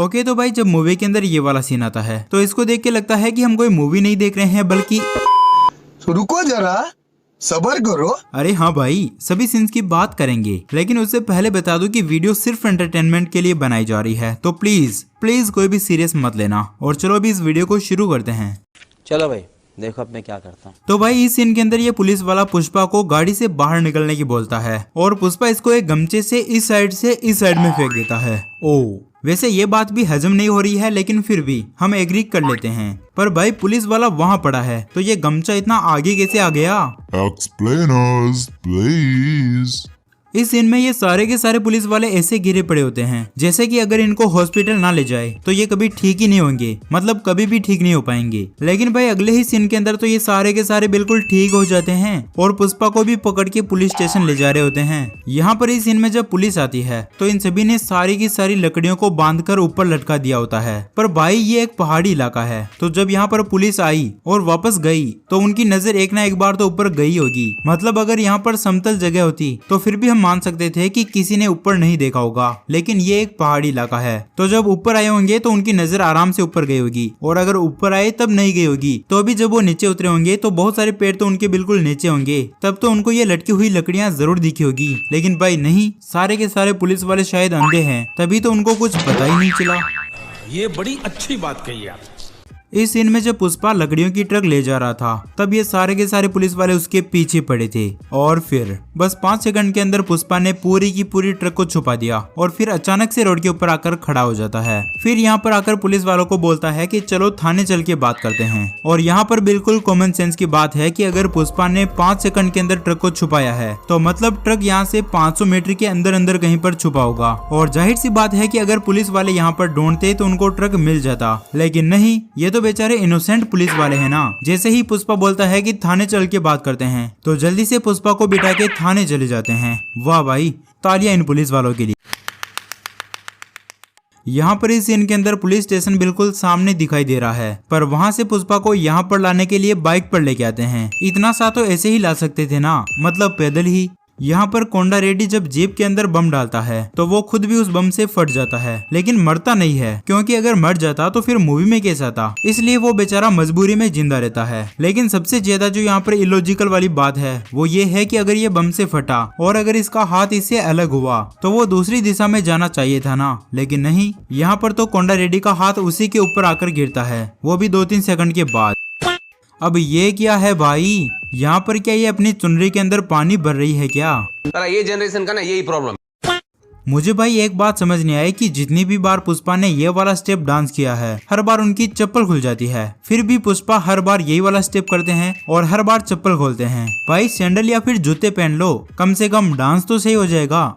Okay तो भाई जब मूवी के अंदर ये वाला सीन आता है तो इसको देख के लगता है कि हम कोई मूवी नहीं देख रहे हैं बल्कि रुको जरा सबर करो। अरे हाँ भाई सभी सीन्स की बात करेंगे, लेकिन उससे पहले बता दूं कि वीडियो सिर्फ एंटरटेनमेंट के लिए बनाई जा रही है, तो प्लीज कोई भी सीरियस मत लेना। और चलो अभी इस वीडियो को शुरू करते हैं। चलो भाई देखो अब मैं क्या करता हूँ। तो भाई इस सीन के अंदर ये पुलिस वाला पुष्पा को गाड़ी से बाहर निकलने की बोलता है और पुष्पा इसको एक गमछे से इस साइड में फेंक देता है। ओ वैसे ये बात भी हजम नहीं हो रही है, लेकिन फिर भी हम एग्री कर लेते हैं। पर भाई पुलिस वाला वहाँ पड़ा है तो ये गमछा इतना आगे कैसे आ गया? Explain us, please. इस सीन में ये सारे के सारे पुलिस वाले ऐसे गिरे पड़े होते हैं जैसे कि अगर इनको हॉस्पिटल ना ले जाए तो ये कभी ठीक ही नहीं होंगे, मतलब कभी भी ठीक नहीं हो पाएंगे। लेकिन भाई अगले ही सीन के अंदर तो ये सारे के सारे बिल्कुल ठीक हो जाते हैं और पुष्पा को भी पकड़ के पुलिस स्टेशन ले जा रहे होते हैं। यहाँ पर इस सीन में जब पुलिस आती है तो इन सभी ने सारी की सारी लकड़ियों को बांधकर ऊपर लटका दिया होता है। पर भाई ये एक पहाड़ी इलाका है तो जब यहाँ पर पुलिस आई और वापस गई तो उनकी नजर एक ना एक बार तो ऊपर गई होगी। मतलब अगर यहाँ पर समतल जगह होती तो फिर भी मान सकते थे कि किसी ने ऊपर नहीं देखा होगा, लेकिन ये एक पहाड़ी इलाका है तो जब ऊपर आए होंगे तो उनकी नजर आराम से ऊपर गई होगी, और अगर ऊपर आए तब नहीं गई होगी तो अभी जब वो नीचे उतरे होंगे तो बहुत सारे पेड़ तो उनके बिल्कुल नीचे होंगे, तब तो उनको ये लटकी हुई लकड़ियां जरूर दिखी होगी। लेकिन भाई नहीं, सारे के सारे पुलिस वाले शायद अंधे हैं तभी तो उनको कुछ पता ही नहीं चला। ये बड़ी अच्छी बात कही आप। इस सीन में जब पुष्पा लकड़ियों की ट्रक ले जा रहा था तब ये सारे के सारे पुलिस वाले उसके पीछे पड़े थे और फिर बस 5 सेकंड के अंदर पुष्पा ने पूरी की पूरी ट्रक को छुपा दिया और फिर अचानक से रोड के ऊपर आकर खड़ा हो जाता है। फिर यहाँ पर आकर पुलिस वालों को बोलता है कि चलो थाने चल के बात करते हैं। और यहाँ पर बिल्कुल कॉमन सेंस की बात है कि अगर पुष्पा ने 5 सेकंड के अंदर ट्रक को छुपाया है तो मतलब ट्रक यहाँ से 500 मीटर के अंदर कहीं पर छुपा होगा। और जाहिर सी बात है कि अगर पुलिस वाले यहाँ पर ढूंढते तो उनको ट्रक मिल जाता, लेकिन नहीं, ये तो बेचारे इनोसेंट पुलिस वाले हैं ना। जैसे ही पुष्पा बोलता है कि थाने चल के बात करते हैं तो जल्दी से पुष्पा को बिठा के थाने चले जाते हैं। वाह भाई, तालियां इन पुलिस वालों के लिए। यहाँ पर इस सीन के अंदर पुलिस स्टेशन बिल्कुल सामने दिखाई दे रहा है, पर वहाँ से पुष्पा को यहाँ पर लाने के लिए बाइक पर लेके आते हैं। इतना सा तो ऐसे ही ला सकते थे ना, मतलब पैदल ही। यहाँ पर कोंडा रेड्डी जब जेब के अंदर बम डालता है तो वो खुद भी उस बम से फट जाता है, लेकिन मरता नहीं है, क्योंकि अगर मर जाता तो फिर मूवी में कैसा था, इसलिए वो बेचारा मजबूरी में जिंदा रहता है। लेकिन सबसे ज्यादा जो यहाँ पर इलॉजिकल वाली बात है वो ये है कि अगर ये बम से फटा और अगर इसका हाथ इससे अलग हुआ तो वो दूसरी दिशा में जाना चाहिए था ना, लेकिन नहीं, यहाँ पर तो कोंडा रेड्डी का हाथ उसी के ऊपर आकर गिरता है, वो भी 2-3 सेकंड के बाद। अब ये क्या है भाई, यहाँ पर क्या ये अपनी चुनरी के अंदर पानी भर रही है क्या? ये जनरेशन का ना यही प्रॉब्लम। मुझे भाई एक बात समझ नहीं आई कि जितनी भी बार पुष्पा ने ये वाला स्टेप डांस किया है हर बार उनकी चप्पल खुल जाती है, फिर भी पुष्पा हर बार यही वाला स्टेप करते हैं और हर बार चप्पल खोलते हैं। भाई सैंडल या फिर जूते पहन लो, कम से कम डांस तो सही हो जाएगा।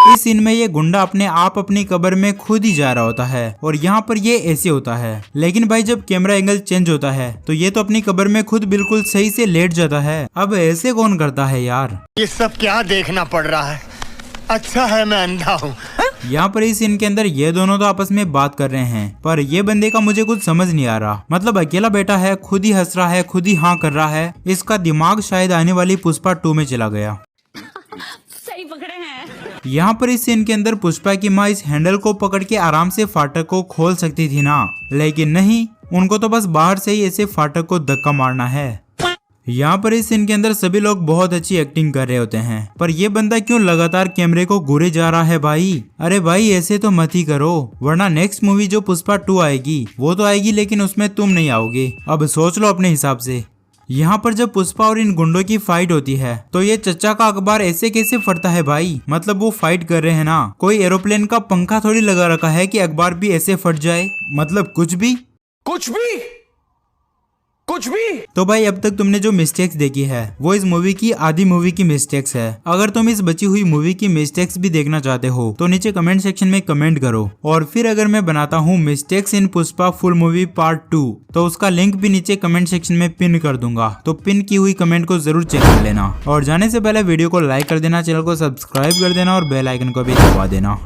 इस सीन में ये गुंडा अपने आप अपनी कब्र में खुद ही जा रहा होता है और यहाँ पर ये ऐसे होता है, लेकिन भाई जब कैमरा एंगल चेंज होता है तो ये तो अपनी कब्र में खुद बिल्कुल सही से लेट जाता है। अब ऐसे कौन करता है यार? ये सब क्या देखना पड़ रहा है? अच्छा है मैं अंधा हूँ। यहाँ पर इस सीन के अंदर ये दोनों तो आपस में बात कर रहे हैं, पर ये बंदे का मुझे कुछ समझ नहीं आ रहा। मतलब अकेला बैठा है, खुद ही हंस रहा है, खुद ही हाँ कर रहा है। इसका दिमाग शायद आने वाली पुष्पा 2 में चला गया। सही पकड़े हैं। यहाँ पर इस सीन के अंदर पुष्पा की माँ इस हैंडल को पकड़ के आराम से फाटक को खोल सकती थी ना, लेकिन नहीं, उनको तो बस बाहर से ही ऐसे फाटक को धक्का मारना है। यहाँ पर इस सीन के अंदर सभी लोग बहुत अच्छी एक्टिंग कर रहे होते हैं, पर ये बंदा क्यों लगातार कैमरे को घूरे जा रहा है भाई? अरे भाई ऐसे तो मत ही करो, वरना नेक्स्ट मूवी जो पुष्पा 2 आएगी वो तो आएगी लेकिन उसमें तुम नहीं आओगे। अब सोच लो अपने हिसाब से। यहाँ पर जब पुष्पा और इन गुंडों की फाइट होती है तो ये चचा का अखबार ऐसे कैसे फटता है भाई? मतलब वो फाइट कर रहे हैं ना, कोई एरोप्लेन का पंखा थोड़ी लगा रखा है कि अखबार भी ऐसे फट जाए, मतलब कुछ भी। तो भाई अब तक तुमने जो मिस्टेक्स देखी है वो इस मूवी की आधी मूवी की मिस्टेक्स है। अगर तुम इस बची हुई मूवी की मिस्टेक्स भी देखना चाहते हो तो नीचे कमेंट सेक्शन में कमेंट करो, और फिर अगर मैं बनाता हूँ mistakes in Pushpa full movie part 2 तो उसका लिंक भी नीचे कमेंट सेक्शन में पिन कर दूंगा, तो पिन की हुई कमेंट को जरूर चेक कर लेना। और जाने से पहले वीडियो को लाइक कर देना, चैनल को सब्सक्राइब कर देना और बेल आइकन को भी दबा देना।